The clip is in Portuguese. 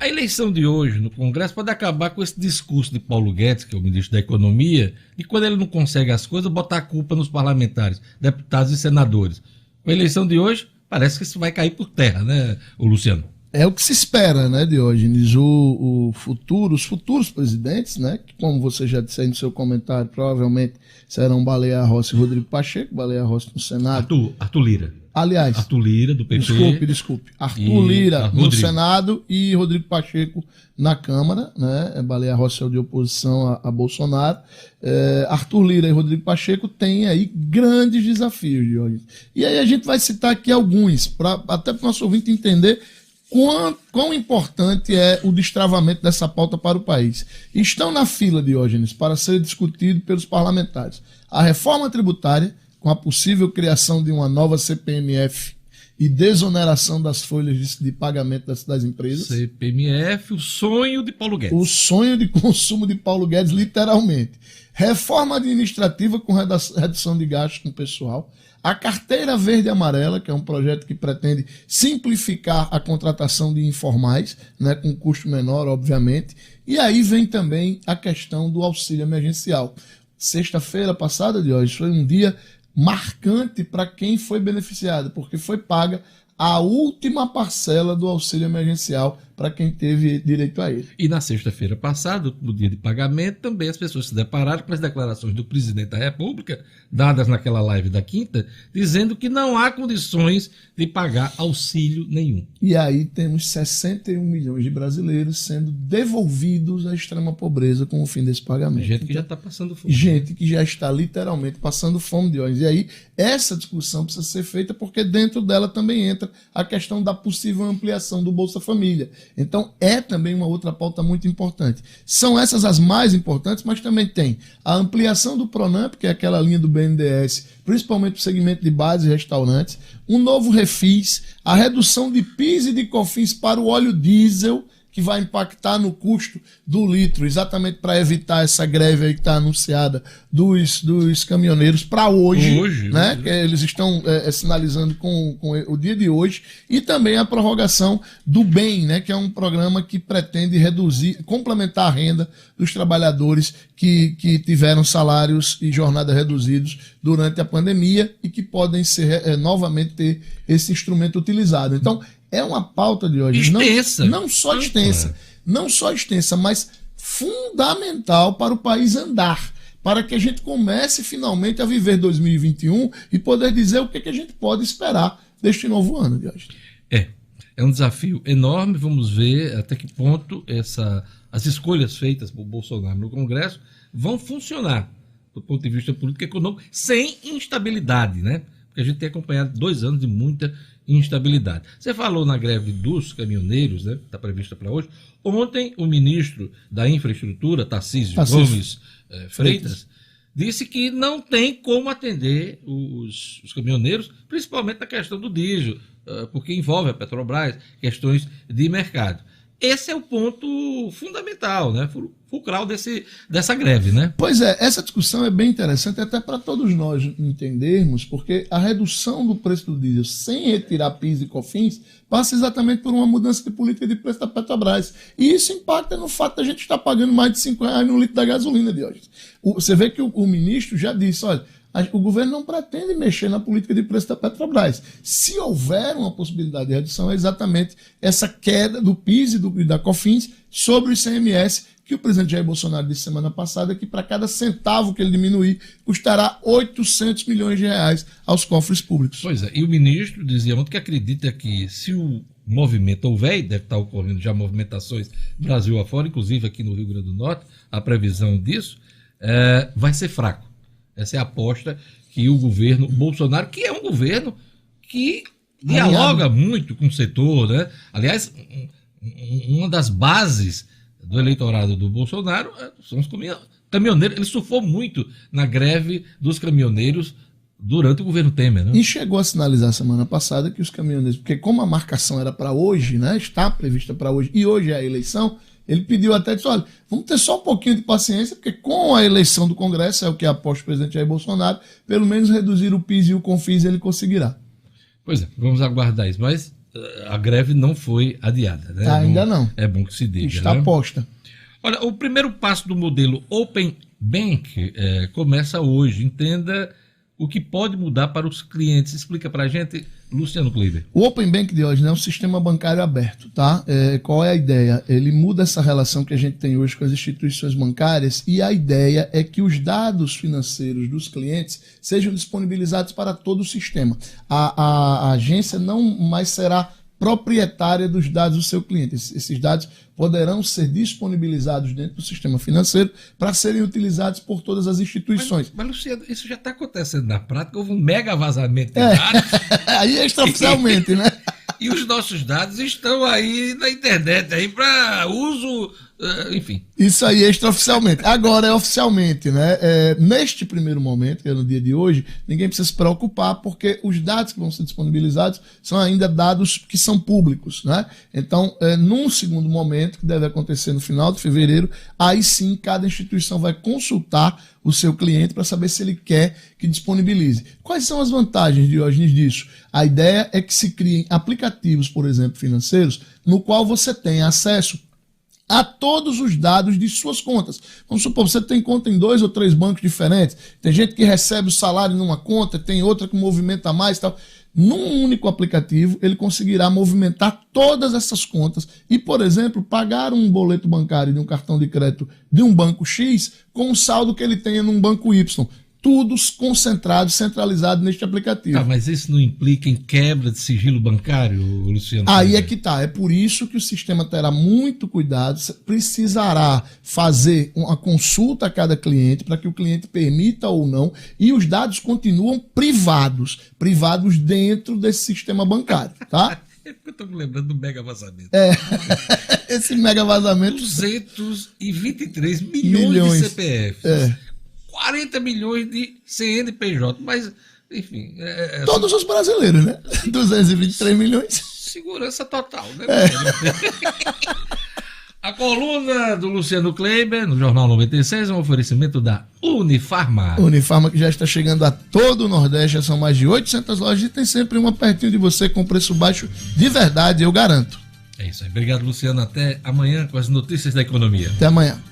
A eleição de hoje no Congresso pode acabar com esse discurso de Paulo Guedes, que é o ministro da Economia, de quando ele não consegue as coisas, botar a culpa nos parlamentares, deputados e senadores. Com a eleição de hoje, parece que isso vai cair por terra, né, o Luciano? É o que se espera, né, Diógenes? Os futuros presidentes, né, que, como você já disse aí no seu comentário, provavelmente serão Baleia Rossi e Rodrigo Pacheco, Baleia Rossi no Senado. Arthur Lira. Aliás, Arthur Lira, do PP. Desculpe. Arthur Lira no Senado e Rodrigo Pacheco na Câmara, né? Baleia Rossi é o de oposição a Bolsonaro. Arthur Lira e Rodrigo Pacheco têm aí grandes desafios, Diógenes. E aí a gente vai citar aqui alguns, até para o nosso ouvinte entender quão importante é o destravamento dessa pauta para o país. Estão na fila, Diógenes, para ser discutido pelos parlamentares a reforma tributária, com a possível criação de uma nova CPMF e desoneração das folhas de pagamento das empresas. CPMF, o sonho de Paulo Guedes. O sonho de consumo de Paulo Guedes, literalmente. Reforma administrativa com redução de gastos com o pessoal. A Carteira Verde e Amarela, que é um projeto que pretende simplificar a contratação de informais, né, com custo menor, obviamente. E aí vem também a questão do auxílio emergencial. Sexta-feira passada, de hoje, foi um dia marcante para quem foi beneficiado, porque foi paga a última parcela do auxílio emergencial para quem teve direito a ele. E na sexta-feira passada, no dia de pagamento, também as pessoas se depararam com as declarações do presidente da República, dadas naquela live da quinta, dizendo que não há condições de pagar auxílio nenhum. E aí temos 61 milhões de brasileiros sendo devolvidos à extrema pobreza com o fim desse pagamento. Gente que já está passando fome. Gente que já está literalmente passando fome, de hoje. E aí essa discussão precisa ser feita porque dentro dela também entra a questão da possível ampliação do Bolsa Família. Então é também uma outra pauta muito importante. São essas as mais importantes, mas também tem a ampliação do Pronamp, que é aquela linha do BNDES, principalmente para o segmento de bares e restaurantes, um novo refis, a redução de PIS e de COFINS para o óleo diesel, que vai impactar no custo do litro, exatamente para evitar essa greve aí que está anunciada dos caminhoneiros para hoje, né? Que eles estão sinalizando com o dia de hoje, e também a prorrogação do BEM, né? Que é um programa que pretende complementar a renda dos trabalhadores que tiveram salários e jornada reduzidos durante a pandemia e que podem ser novamente ter esse instrumento utilizado. Então, é uma pauta de hoje não só extensa, mas fundamental para o país andar, para que a gente comece finalmente a viver 2021 e poder dizer o que a gente pode esperar deste novo ano de hoje. É um desafio enorme. Vamos ver até que ponto as escolhas feitas por Bolsonaro no Congresso vão funcionar do ponto de vista político e econômico sem instabilidade, né? Porque a gente tem acompanhado 2 anos de muita instabilidade. Você falou na greve dos caminhoneiros, né? Está prevista para hoje. Ontem, o ministro da Infraestrutura, Tarcísio Gomes Freitas, disse que não tem como atender os caminhoneiros, principalmente na questão do diesel, porque envolve a Petrobras, questões de mercado. Esse é o ponto fundamental, né? Fulcral dessa greve, né? Pois é, essa discussão é bem interessante até para todos nós entendermos, porque a redução do preço do diesel sem retirar PIS e COFINS passa exatamente por uma mudança de política de preço da Petrobras. E isso impacta no fato de a gente estar pagando mais de R$5 no litro da gasolina de hoje. Você vê que o ministro já disse, olha, o governo não pretende mexer na política de preço da Petrobras. Se houver uma possibilidade de redução, é exatamente essa queda do PIS e da COFINS sobre o ICMS, que o presidente Jair Bolsonaro disse semana passada que para cada centavo que ele diminuir, custará 800 milhões de reais aos cofres públicos. Pois é, e o ministro dizia ontem que acredita que se o movimento houver, e deve estar ocorrendo já movimentações Brasil afora, inclusive aqui no Rio Grande do Norte, a previsão disso, vai ser fraco. Essa é a aposta que o governo Bolsonaro, que é um governo que dialoga muito com o setor, né? Aliás, uma das bases do eleitorado do Bolsonaro são os caminhoneiros. Ele surfou muito na greve dos caminhoneiros durante o governo Temer, né? E chegou a sinalizar semana passada que os caminhoneiros, porque como a marcação era para hoje, né? Está prevista para hoje, e hoje é a eleição, ele pediu até, disse, olha, vamos ter só um pouquinho de paciência, porque com a eleição do Congresso, é o que aposta o presidente Jair Bolsonaro, pelo menos reduzir o PIS e o COFINS ele conseguirá. Pois é, vamos aguardar isso. Mas a greve não foi adiada, né? Ainda não. É bom que se diga. Está posta. Olha, o primeiro passo do modelo Open Bank começa hoje. Entenda o que pode mudar para os clientes. Explica para a gente, Luciano Kleiber. O Open Bank de hoje é um sistema bancário aberto, tá? Qual é a ideia? Ele muda essa relação que a gente tem hoje com as instituições bancárias e a ideia é que os dados financeiros dos clientes sejam disponibilizados para todo o sistema. A agência não mais será proprietária dos dados do seu cliente. Esses dados poderão ser disponibilizados dentro do sistema financeiro para serem utilizados por todas as instituições. Mas Luciano, isso já está acontecendo na prática. Houve um mega vazamento de dados. Aí extraoficialmente, né? E os nossos dados estão aí na internet aí para uso, enfim. Isso aí extraoficialmente. Agora é oficialmente, né? Neste primeiro momento, que é no dia de hoje, ninguém precisa se preocupar porque os dados que vão ser disponibilizados são ainda dados que são públicos, né? Então, num segundo momento, que deve acontecer no final de fevereiro, aí sim cada instituição vai consultar o seu cliente para saber se ele quer que disponibilize. Quais são as vantagens, Diógenes, disso? A ideia é que se criem aplicativos, por exemplo, financeiros, no qual você tem acesso a todos os dados de suas contas. Vamos supor, você tem conta em 2 ou 3 bancos diferentes, tem gente que recebe o salário numa conta, tem outra que movimenta mais e tal. Num único aplicativo, ele conseguirá movimentar todas essas contas e, por exemplo, pagar um boleto bancário de um cartão de crédito de um banco X com o saldo que ele tenha num banco Y. Tudo concentrado, centralizado neste aplicativo. Tá, mas isso não implica em quebra de sigilo bancário, Luciano? Aí é que tá. É por isso que o sistema terá muito cuidado, precisará fazer uma consulta a cada cliente para que o cliente permita ou não, e os dados continuam privados dentro desse sistema bancário, tá? É porque eu estou me lembrando do mega vazamento. Esse mega vazamento... 223 milhões de CPFs. 40 milhões de CNPJ, mas, enfim... Todos os brasileiros, né? 223 milhões. Segurança total, né? A coluna do Luciano Kleiber, no Jornal 96, é um oferecimento da Unifarma. Unifarma que já está chegando a todo o Nordeste, são mais de 800 lojas e tem sempre uma pertinho de você com preço baixo de verdade, eu garanto. É isso aí. Obrigado, Luciano. Até amanhã com as notícias da economia. Até amanhã.